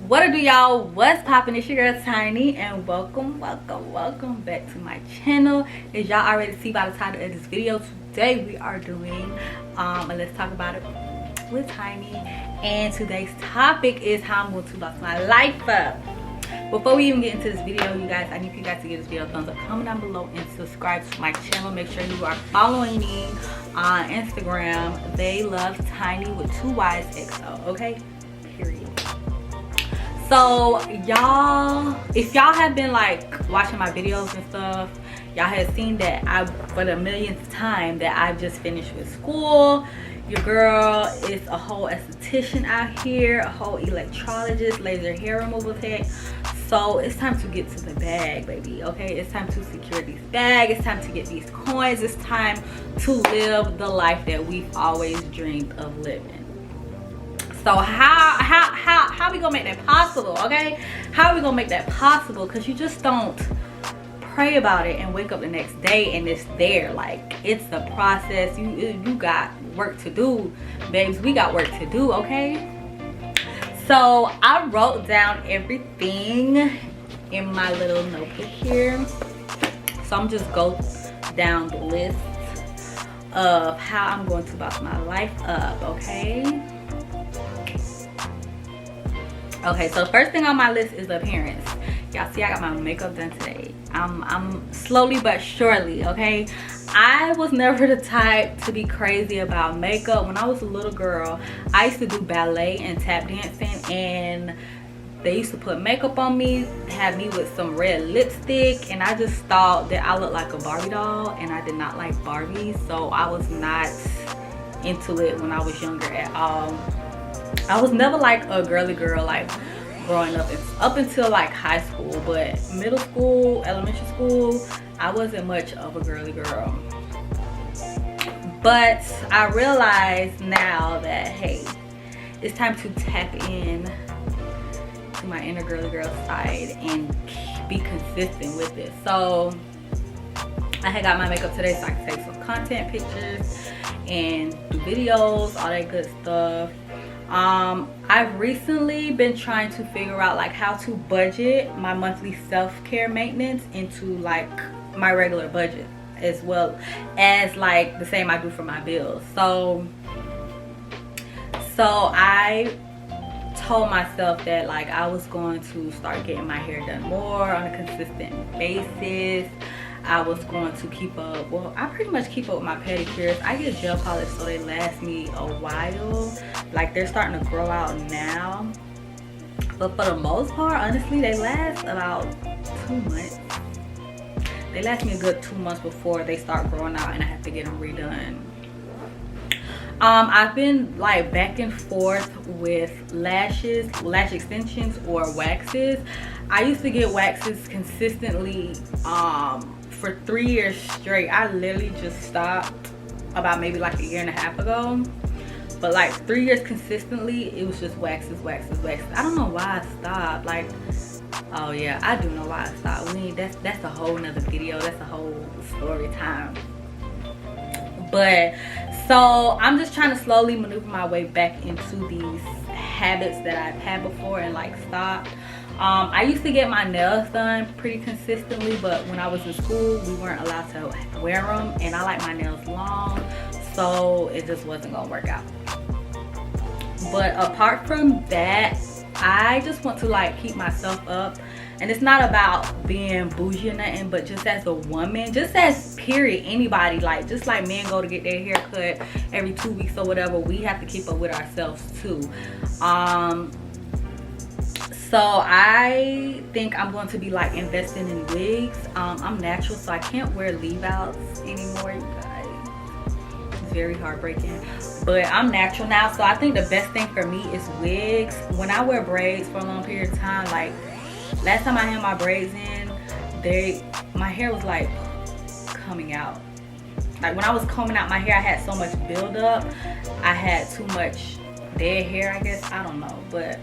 What it do, y'all? What's poppin'? It's your girl Tinyy, and welcome back to my channel. As y'all already see by the title of this video, today we are doing and let's talk about it with Tinyy. And today's topic is how I'm going to boss my life up. Before we even get into this video, you guys, I need you guys to give this video a thumbs up, comment down below, and subscribe to my channel. Make sure you are following me on Instagram, theylovetinyy with 2 Y's XO, okay? Period. So y'all, if y'all have been like watching my videos and stuff, y'all have seen that I, for the millionth time, that I just finished with school. Your girl is a whole esthetician out here, a whole electrologist, laser hair removal tech. So it's time to get to the bag, baby, okay? It's time to secure these bags. It's time to get these coins. It's time to live the life that we've always dreamed of living. So how we gonna make that possible, okay? How are we gonna make that possible? Because you just don't pray about it and wake up the next day and it's there. Like, it's the process. You got work to do, babes. We got work to do, okay? So I wrote down everything in my little notebook here. So I'm just go down the list of how I'm going to boss my life up, okay? Okay, so first thing on my list is appearance. Y'all see I got my makeup done today. I'm slowly but surely, okay? I was never the type to be crazy about makeup. When I was a little girl, I used to do ballet and tap dancing, and they used to put makeup on me, have me with some red lipstick, and I just thought that I looked like a Barbie doll, and I did not like Barbies, so I was not into it when I was younger at all. I was never like a girly girl like growing up until like high school, but middle school, elementary school, I wasn't much of a girly girl. But I realize now that, hey, it's time to tap in to my inner girly girl side and be consistent with it. So I had got my makeup today so I could take some content pictures and do videos, all that good stuff. I've recently been trying to figure out like how to budget my monthly self-care maintenance into like my regular budget, as well as like the same I do for my bills. So I told myself that like I was going to start getting my hair done more on a consistent basis. I was going to keep up, well, I pretty much keep up with my pedicures. I get gel polish so they last me a while. Like, they're starting to grow out now. But for the most part, honestly, they last about 2 months. They last me a good 2 months before they start growing out and I have to get them redone. I've been like back and forth with lashes, lash extensions, or waxes. I used to get waxes consistently for 3 years straight. I literally just stopped about maybe like a year and a half ago. But like 3 years consistently, it was just waxes. I don't know why I stopped. Like, oh yeah, I do know why I stopped. That's a whole nother video. That's a whole story time. But so I'm just trying to slowly maneuver my way back into these habits that I've had before and like stopped. I used to get my nails done pretty consistently, but when I was in school, we weren't allowed to wear them, and I like my nails long, so it just wasn't gonna work out. But apart from that, I just want to like keep myself up, and it's not about being bougie or nothing, but just as a woman, just as period anybody, like just like men go to get their hair cut every 2 weeks or whatever, we have to keep up with ourselves too. So I think I'm going to be like investing in wigs. I'm natural, so I can't wear leave-outs anymore, you guys. It's very heartbreaking, but I'm natural now, so I think the best thing for me is wigs. When I wear braids for a long period of time, like last time I had my braids in, my hair was like coming out. Like when I was combing out my hair, I had so much buildup. I had too much dead hair, I guess. I don't know, but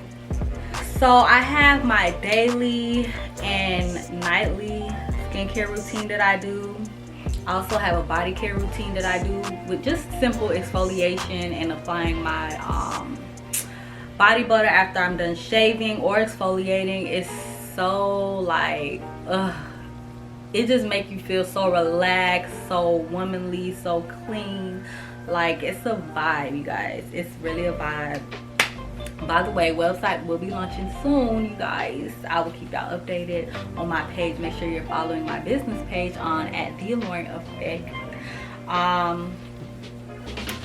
so I have my daily and nightly skincare routine that I do. I also have a body care routine that I do with just simple exfoliation and applying my body butter after I'm done shaving or exfoliating is so like, it just makes you feel so relaxed, so womanly, so clean. Like, it's a vibe, you guys. It's really a vibe. By the way, website will be launching soon, you guys. I will keep y'all updated on my page. Make sure you're following my business page on at theylovetinyy.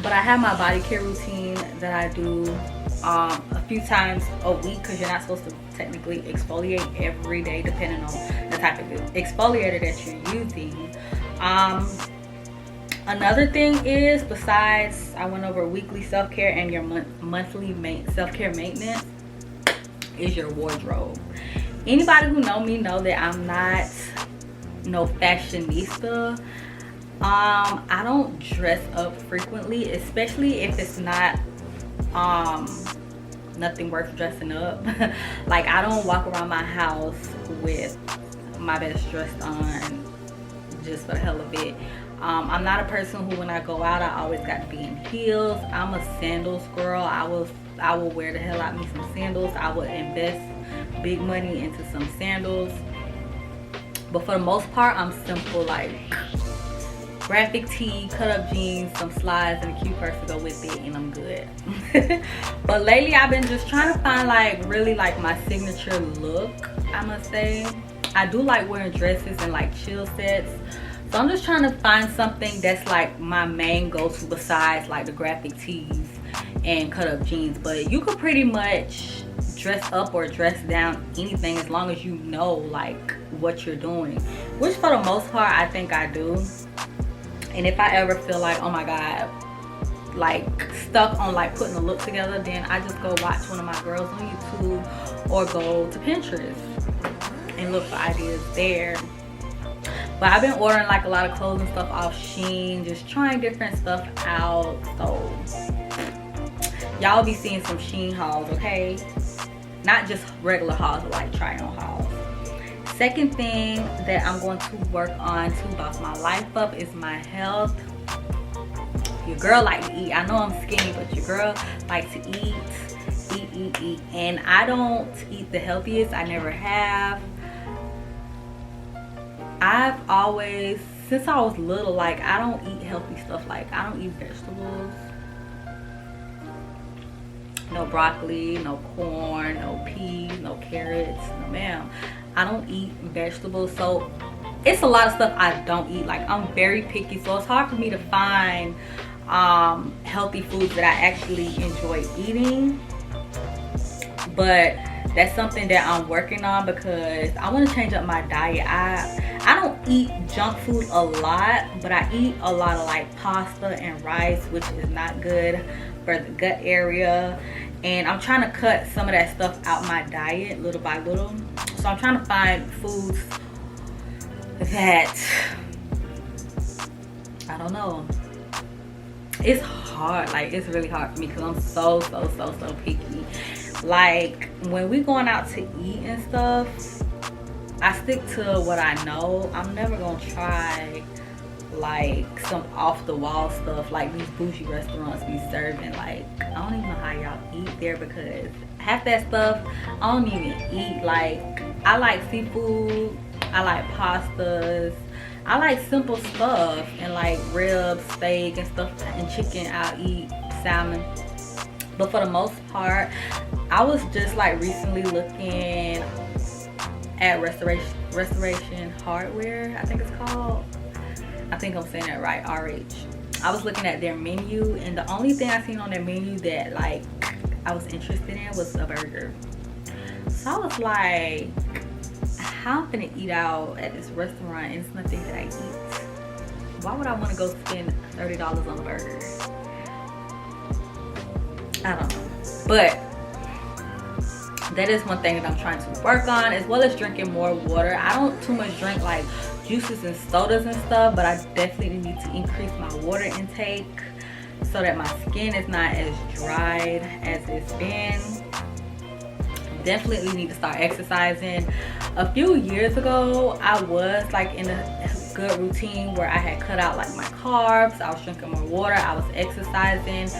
But I have my body care routine that I do a few times a week, because you're not supposed to technically exfoliate every day depending on the type of exfoliator that you're using. Another thing is, besides I went over weekly self-care and your monthly self-care maintenance, is your wardrobe. Anybody who know me know that I'm not no fashionista. I don't dress up frequently, especially if it's not nothing worth dressing up. Like, I don't walk around my house with my best dress on just for the hell of it. I'm not a person who, when I go out, I always got to be in heels. I'm a sandals girl. I will wear the hell out of me some sandals. I would invest big money into some sandals. But for the most part, I'm simple, like graphic tee, cut up jeans, some slides, and a cute purse to go with it, and I'm good. But lately I've been just trying to find like really like my signature look, I must say. I do like wearing dresses and like chill sets. So I'm just trying to find something that's like my main go-to besides like the graphic tees and cut up jeans. But you could pretty much dress up or dress down anything as long as you know like what you're doing, which for the most part I think I do. And if I ever feel like, oh my god, like stuck on like putting a look together, then I just go watch one of my girls on YouTube or go to Pinterest and look for ideas there. But I've been ordering like a lot of clothes and stuff off Shein, just trying different stuff out. So y'all be seeing some Shein hauls, okay? Not just regular hauls, but like try on hauls. Second thing that I'm going to work on to boss my life up is my health. Your girl like to eat. I know I'm skinny, but your girl like to eat. And I don't eat the healthiest. I never have. I've always, since I was little, like I don't eat healthy stuff. Like I don't eat vegetables, no broccoli, no corn, no peas, no carrots, no ma'am. I don't eat vegetables, so it's a lot of stuff I don't eat. Like I'm very picky, so it's hard for me to find healthy foods that I actually enjoy eating. But that's something that I'm working on, because I want to change up my diet. I don't eat junk food a lot, but I eat a lot of like pasta and rice, which is not good for the gut area. And I'm trying to cut some of that stuff out my diet little by little. So I'm trying to find foods that, I don't know. It's hard, like it's really hard for me because I'm so picky. Like when we going out to eat and stuff, I stick to what I know. I'm never gonna try like some off the wall stuff like these bougie restaurants be serving. Like I don't even know how y'all eat there, because half that stuff I don't even eat. Like I like seafood, I like pastas, I like simple stuff, and like ribs, steak and stuff, and chicken I'll eat, salmon. But for the most part, I was just like recently looking at Restoration Hardware, I think it's called. I think I'm saying that right, RH. I was looking at their menu, and the only thing I seen on their menu that like I was interested in was a burger. So I was like, how am I gonna eat out at this restaurant and it's nothing that I eat? Why would I want to go spend $30 on a burger? I don't know. But that is one thing that I'm trying to work on, as well as drinking more water. I don't too much drink like juices and sodas and stuff, but I definitely need to increase my water intake so that my skin is not as dried as it's been. Definitely need to start exercising. A few years ago, I was like in a good routine where I had cut out like my carbs, I was drinking more water, I was exercising.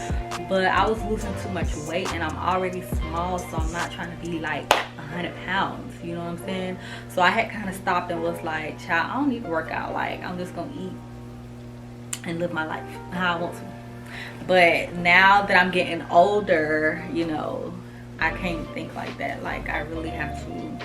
but I was losing too much weight, and I'm already small, so I'm not trying to be like 100 pounds, you know what I'm saying? So I had kind of stopped and was like, child, I don't need to work out. Like, I'm just gonna eat and live my life how I want to. But now that I'm getting older, you know, I can't think like that. Like, I really have to,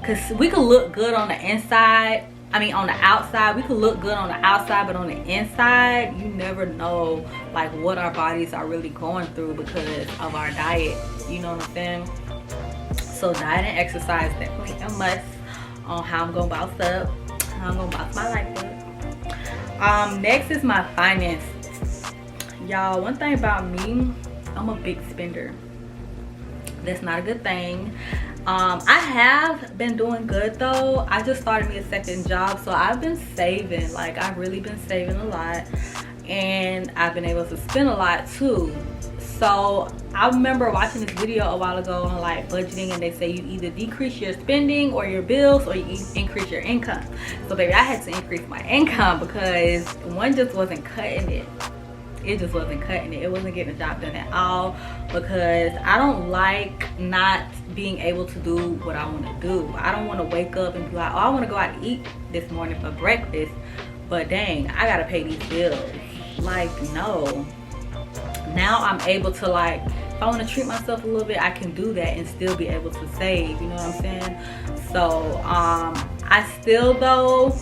because we could look good on the inside, I mean on the outside, we could look good on the outside, but on the inside, you never know like what our bodies are really going through because of our diet, you know what I'm saying? So diet and exercise definitely a must on how I'm gonna bounce up, how I'm gonna bounce my life up. Next is my finances. Y'all, one thing about me, I'm a big spender. That's not a good thing. I have been doing good though. I just started me a second job, so I've been saving. Like, I've really been saving a lot, and I've been able to spend a lot too. So I remember watching this video a while ago on like budgeting, and they say you either decrease your spending or your bills, or you increase your income. So baby, I had to increase my income because one just wasn't cutting it. It just wasn't cutting it. It wasn't getting the job done at all, because I don't like not being able to do what I want to do. I don't want to wake up and be like, oh, I want to go out and eat this morning for breakfast, but dang, I gotta pay these bills. Like, no. Now I'm able to, like, if I want to treat myself a little bit, I can do that and still be able to save, you know what I'm saying? So I still though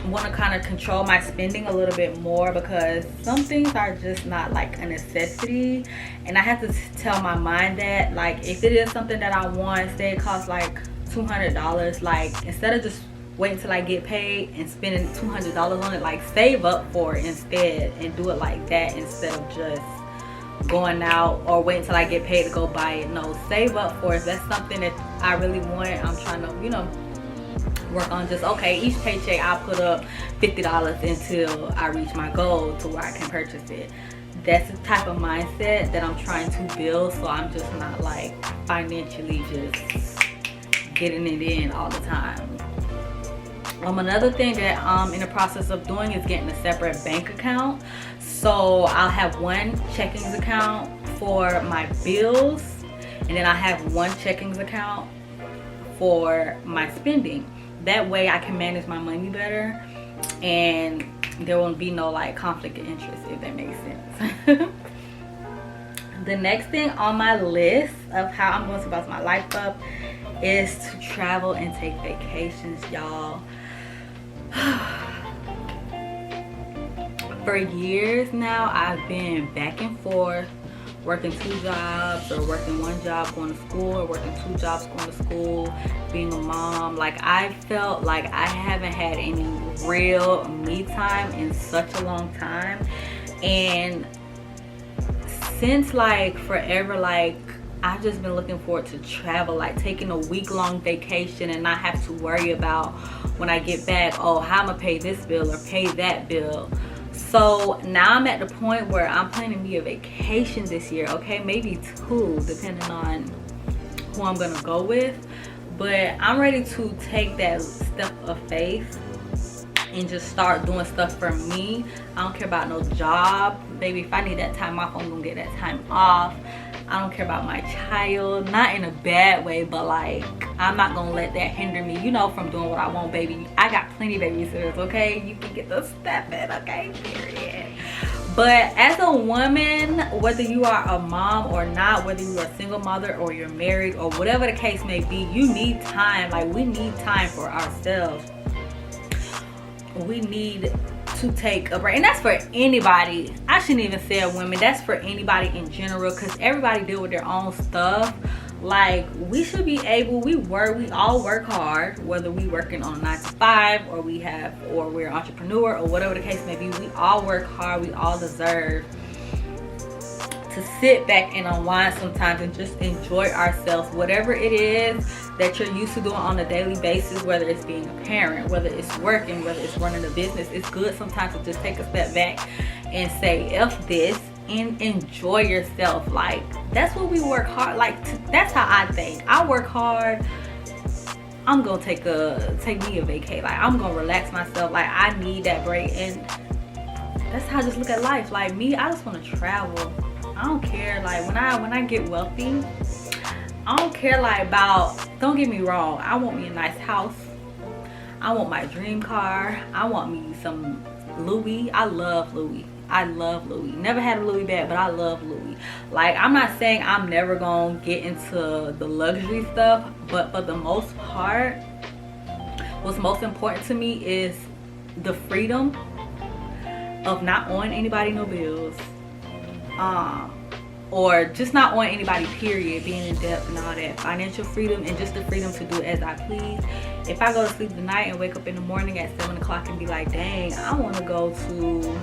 want to kind of control my spending a little bit more, because some things are just not like a necessity, and I have to tell my mind that, like, if it is something that I want, say it costs like $200, like, instead of just waiting till I get paid and spending $200 on it, like, save up for it instead and do it like that, instead of just going out or waiting till I get paid to go buy it. No, save up for it. If that's something that I really want, I'm trying to, you know, work on just, okay, each paycheck I'll put up $50 until I reach my goal to where I can purchase it. That's the type of mindset that I'm trying to build, so I'm just not like financially just getting it in all the time. Another thing that I'm in the process of doing is getting a separate bank account. So I'll have one checking account for my bills, and then I have one checking account for my spending. That way I can manage my money better, and there won't be no like conflict of interest, if that makes sense. The next thing on my list of how I'm going to bounce my life up is to travel and take vacations, y'all. For years now, I've been back and forth, working 2 jobs, or working 1 job going to school, or working 2 jobs going to school, being a mom. Like, I felt like I haven't had any real me time in such a long time. And since like forever, like, I've just been looking forward to travel, like taking a week-long vacation and not have to worry about when I get back, oh, how I'm gonna pay this bill or pay that bill. So now I'm at the point where I'm planning me a vacation this year, okay? Maybe 2, depending on who I'm gonna go with. But I'm ready to take that step of faith and just start doing stuff for me. I don't care about no job. Baby, if I need that time off, I'm gonna get that time off. I don't care about my child, not in a bad way, but like, I'm not gonna let that hinder me, you know, from doing what I want, baby. I got plenty of babysitters, okay? You can get the step in, okay? Period. But as a woman, whether you are a mom or not, whether you are a single mother or you're married or whatever the case may be, you need time. Like, we need time for ourselves. We need to take a break, and that's for anybody. I shouldn't even say women, that's for anybody in general, because everybody deal with their own stuff. Like, we should be able, we all work hard, whether we working on a 9 to 5 or we're an entrepreneur or whatever the case may be. We all work hard. We all deserve to sit back and unwind sometimes and just enjoy ourselves, whatever it is that you're used to doing on a daily basis, whether it's being a parent, whether it's working, whether it's running a business. It's good sometimes to just take a step back and say, F this, and enjoy yourself. Like, that's what we work hard, like, that's how I think. I work hard. I'm gonna take me a vacay. Like, I'm gonna relax myself. Like, I need that break, and that's how I just look at life. Like me, I just want to travel. I don't care. Like when I get wealthy, I don't care like about, don't get me wrong, I want me a nice house. I want my dream car. I want me some Louis. I love Louis. Never had a Louis bag, but I love Louis. Like, I'm not saying I'm never gonna get into the luxury stuff, but for the most part, what's most important to me is the freedom of not owing anybody no bills, or just not owing anybody, period, being in debt and all that. Financial freedom and just the freedom to do as I please. If I go to sleep tonight and wake up in the morning at 7 o'clock and be like, dang, I want to go to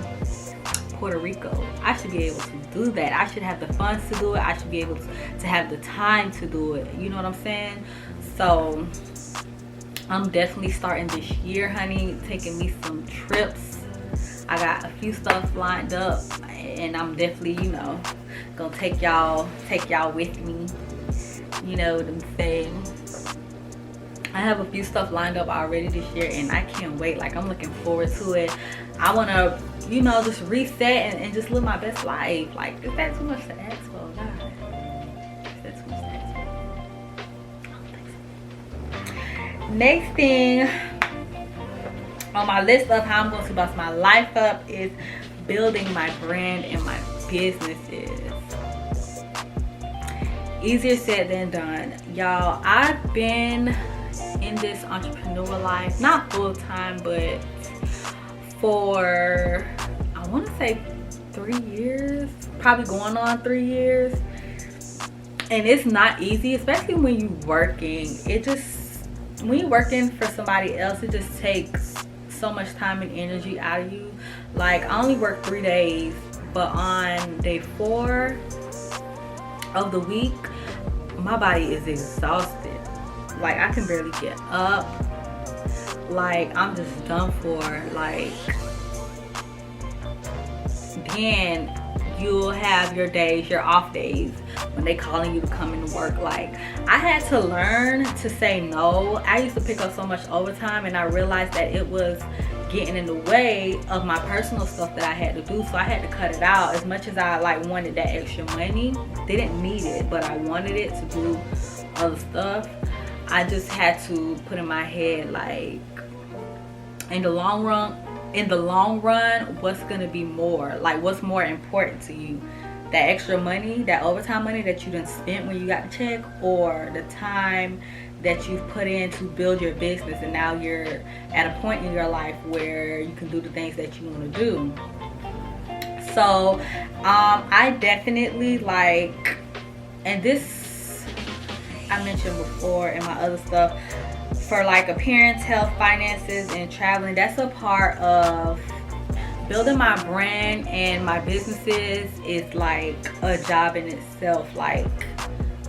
Puerto Rico, I should be able to do that. I should have the funds to do it. I should be able to have the time to do it. You know what I'm saying? So I'm definitely starting this year, honey, taking me some trips. I got a few stuff lined up, and I'm definitely, you know, gonna take y'all with me. You know what I'm saying? I have a few stuff lined up already this year, and I can't wait. Like, I'm looking forward to it. I want to, you know, just reset and just live my best life. Like, is that too much to ask for? God, is that too much to ask for? I don't think so. Next thing on my list of how I'm going to bust my life up is building my brand and my businesses. Easier said than done, y'all. I've been in this entrepreneur life, not full time, but for, I want to say 3 years, probably going on 3 years. And it's not easy, especially when you're working. When you're working for somebody else, it just takes so much time and energy out of you. Like, I only work 3 days, but on day 4 of the week, my body is exhausted. Like, I can barely get up. Like, I'm just done for. Like, then you'll have your days, your off days, when they calling you to come into work. Like, I had to learn to say no. I used to pick up so much overtime, and I realized that it was getting in the way of my personal stuff that I had to do. So I had to cut it out. As much as I like wanted that extra money, didn't need it, but I wanted it to do other stuff. I just had to put in my head, like, in the long run, what's gonna be more? Like, what's more important to you? That extra money, that overtime money that you done spent when you got the check, or the time that you've put in to build your business, and now you're at a point in your life where you can do the things that you want to do. So I definitely, like, and this I mentioned before in my other stuff, for like appearance, health, finances, and traveling, that's a part of building my brand and my businesses. Is like a job in itself. Like,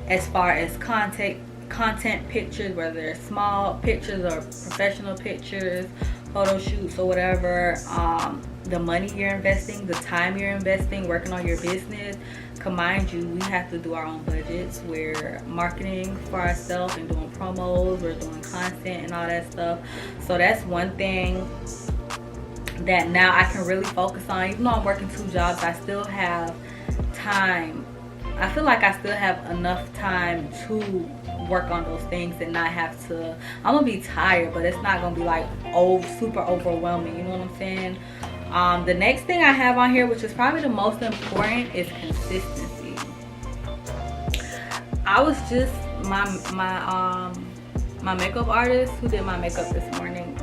as far as content pictures, whether they're small pictures or professional pictures, photo shoots or whatever, the money you're investing, the time you're investing working on your business. Mind you, we have to do our own budgets. We're marketing for ourselves and doing promos, we're doing content and all that stuff. So that's one thing that now I can really focus on. Even though I'm working 2 jobs, I still have time. I feel like I still have enough time to work on those things and not have to, I'm gonna be tired, but it's not gonna be like super overwhelming, you know what I'm saying? The next thing I have on here, which is probably the most important, is consistency. I was just, my makeup artist who did my makeup this morning,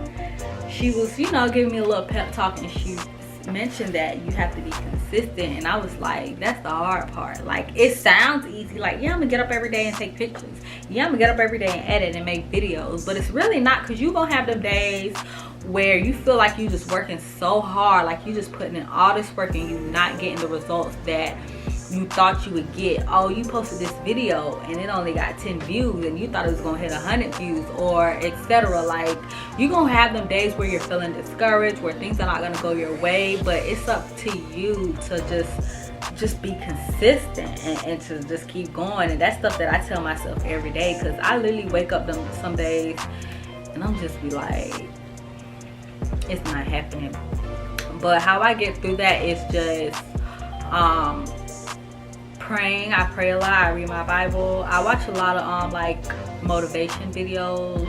she was, you know, giving me a little pep talk, and she mentioned that you have to be consistent. And I was like, that's the hard part. Like, it sounds easy, like, yeah, I'm gonna get up every day and take pictures, yeah, I'm gonna get up every day and edit and make videos, but it's really not, because you gonna have them days where you feel like you just working so hard, like you just putting in all this work and you not getting the results that you thought you would get. Oh, you posted this video and it only got 10 views and you thought it was gonna hit 100 views, or etc. Like, you gonna have them days where you're feeling discouraged, where things are not gonna go your way, but it's up to you to just be consistent and to just keep going. And that's stuff that I tell myself every day, because I literally wake up some days and I'm just be like, it's not happening. But how I get through that is just praying. I pray a lot. I read my Bible. I watch a lot of like motivation videos,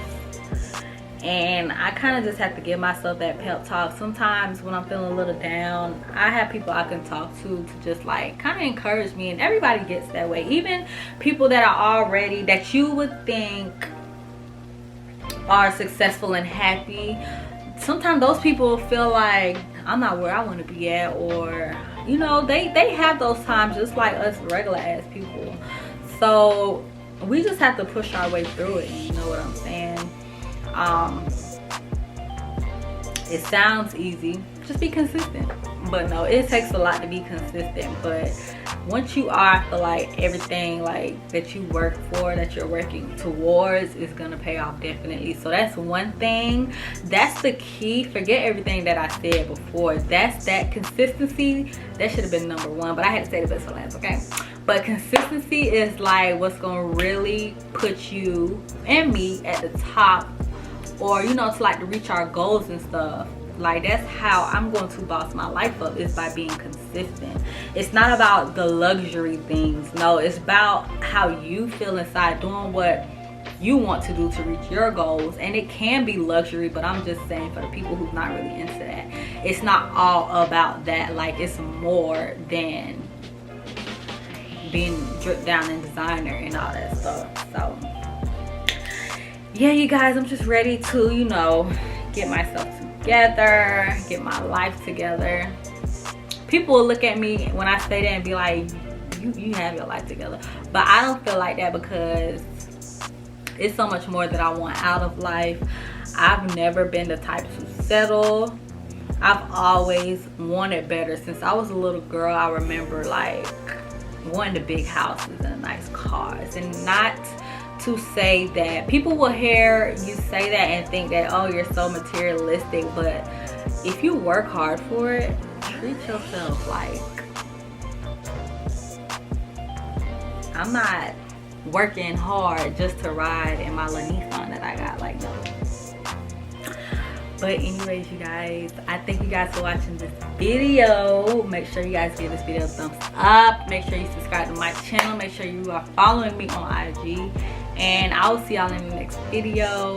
and I kind of just have to give myself that pep talk. Sometimes when I'm feeling a little down, I have people I can talk to just like kind of encourage me, and everybody gets that way. Even people that are already, that you would think are successful and happy, sometimes those people feel like I'm not where I want to be at, or you know, they have those times just like us regular ass people. So we just have to push our way through it, you know what I'm saying? It sounds easy, just be consistent, but no, it takes a lot to be consistent. But once you are, I feel like everything like that you work for, that you're working towards, is gonna pay off definitely. So that's one thing, that's the key. Forget everything that I said before. That's that consistency. That should have been number one, but I had to say the best for last, okay? But consistency is like what's gonna really put you and me at the top, or you know, to like to reach our goals and stuff. Like that's how I'm going to boss my life up, is by being consistent. It's not about the luxury things, no, it's about how you feel inside, doing what you want to do to reach your goals. And it can be luxury, but I'm just saying for the people who's not really into that, it's not all about that. Like it's more than being dripped down in designer and all that stuff. So yeah, you guys, I'm just ready to, you know, get myself together, get my life together. People will look at me when I say that and be like, you have your life together. But I don't feel like that, because it's so much more that I want out of life. I've never been the type to settle. I've always wanted better. Since I was a little girl, I remember like wanting the big houses and nice cars. And not to say that people will hear you say that and think that, oh, you're so materialistic, but if you work hard for it, treat yourself. Like, I'm not working hard just to ride in my little Nissan that I got, like, no. But anyways, you guys, I thank you guys for watching this video. Make sure you guys give this video a thumbs up. Make sure you subscribe to my channel. Make sure you are following me on IG. And I will see y'all in the next video.